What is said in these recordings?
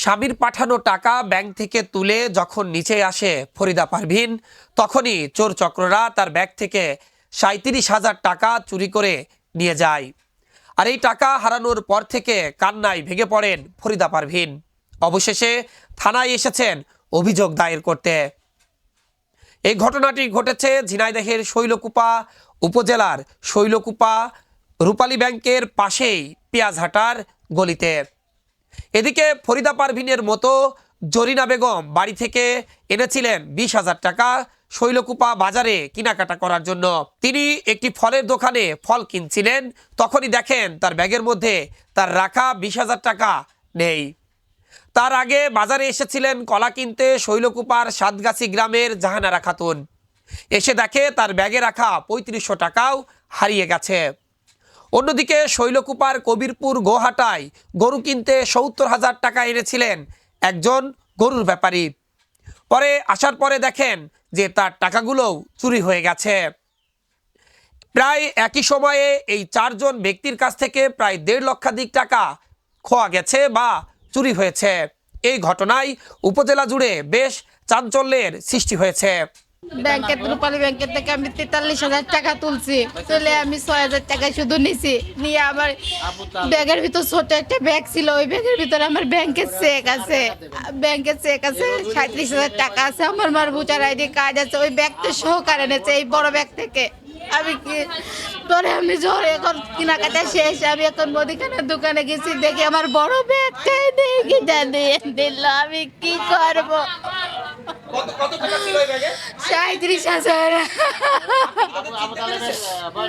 স্বামীর পাঠানো টাকা ব্যাংক থেকে তুলে যখন নিচে আসে ফরিদা পারভিন, তখনই চোর চক্ররা তার ব্যাগ থেকে ৩৭,০০০ টাকা চুরি করে নিয়ে যায়। আর এই টাকা হারানোর পর থেকে কান্নায় ভেঙে পড়েন ফরিদা পারভিন। অবশেষে থানায় এসেছেন অভিযোগ দায়ের করতে। এই ঘটনাটি ঘটেছে ঝিনাইদহের শৈলকুপা উপজেলার শৈলকুপা রূপালী ব্যাংকের পাশেই পেঁয়াজহাটার গলিতে। এদিকে ফরিদা পারভিনের মতো জরিনা বেগম বাড়ি থেকে এনেছিলেন ২০,০০০ টাকা শৈলকুপা বাজারে কেনাকাটা করার জন্য। তিনি একটি ফলের দোকানে ফল কিনছিলেন, তখনই দেখেন তার ব্যাগের মধ্যে তার রাখা ২০,০০০ টাকা নেই। তার আগে বাজারে এসেছিলেন কলা কিনতে শৈলকুপার সাতগাছি গ্রামের জাহানারা খাতুন। এসে দেখে তার ব্যাগে রাখা ৩৫০০ টাকাও হারিয়ে গেছে। অন্যদিকে শৈলকুপার কবিরপুর গোহাটায় গরু কিনতে ৭০,০০০ টাকা এনেছিলেন একজন গরুর ব্যাপারী। পরে আসার পরে দেখেন যে তার টাকাগুলোও চুরি হয়ে গেছে। প্রায় একই সময়ে এই চারজন ব্যক্তির কাছ থেকে প্রায় ১.৫ লক্ষাধিক টাকা খোয়া গেছে বা চুরি হয়েছে। এই ঘটনায় উপজেলা জুড়ে বেশ চাঞ্চল্যের সৃষ্টি হয়েছে। রূপালী ব্যাংকের থেকে আমি ৪৩,০০০ টাকা তুলছি, তুলে আমি ৬,০০০ টাকা শুধু নিছি। নিয়ে আমার ব্যাগের ভিতর ছোট একটা ব্যাগ ছিল, ওই ব্যাগের ভিতরে আমার ব্যাংকের চেক আছে, ৩৭,০০০ টাকা আছে, আমার মার ভোটার আইডি কার্ড আছে। ওই ব্যাগটা সহকারে এনেছে এই বড় ব্যাগ থেকে। আমি কি পরে আমি জ্বরে এখন কেনাকাটা শেষ, আমি এখন মুদিখানার দোকানে গেছি, দেখি আমার বড় ব্যাগটাই দিয়ে দিয়ে দিল। আমি কি করবো? ৩৭,০০০।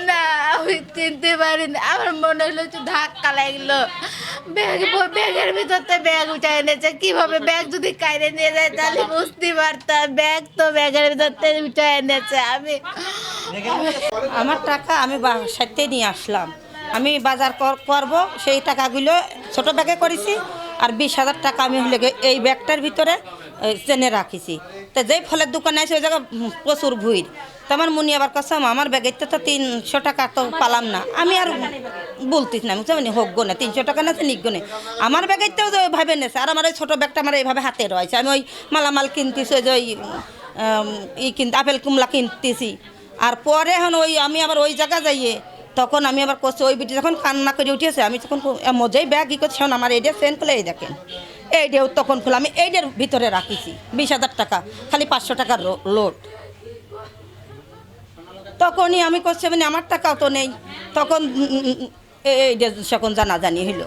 না আমি চিনতে পারিনি, আমার মনে হলো একটু ধাক্কা লাগলো। ব্যাগের ভিতর তো ব্যাগ উঠে এনেছে, কিভাবে ব্যাগ যদি কাইরে নিয়ে যায় তাহলে বুঝতে পারতাম। ব্যাগ তো ব্যাগের ভিতর থেকে উঠে এনেছে। আমার টাকা আমি বাসাতে নিয়ে আসলাম, আমি বাজার করব, সেই টাকাগুলো ছোট ব্যাগে করেছি। আর ২০,০০০ টাকা আমি হলে এই ব্যাগটার ভিতরে চেনে রাখিছি। তো যেই ফলের দোকানে আছে ওই জায়গায় প্রচুর ভিড়। তো আমার মুনি আবার কসম, আমার ব্যাগের তো ৩০০ টাকা তো পালাম না। আমি আর বলতিস না, আমি হোক গো না, ৩০০ টাকা না নিক গো না। আমার ব্যাগের তো ওইভাবে নেছে। আর আমার ওই ছোটো ব্যাগটা আমার এইভাবে হাতে রয়েছে। আমি ওই মালামাল কিনতেছি, ওই যে আপেল কুমলা কিনতেছি। আর পরে এখন আমি আবার ওই জায়গা যাইয়ে তখন আমি আবার করছি, ওই বিটি যখন কান্না করে উঠেছে, আমি তখন মজাই ব্যাগ ই করছি। আমার এইটা সেন খুলে এই দেখেন, এইটাও তখন খুলে আমি এইটার ভিতরে রাখিছি ২০,০০০ টাকা, খালি ৫০০ টাকার লোড। তখনই আমি করছি, মানে আমার টাকাও তো নেই। তখন এইটা যখন জানাজানি হইল।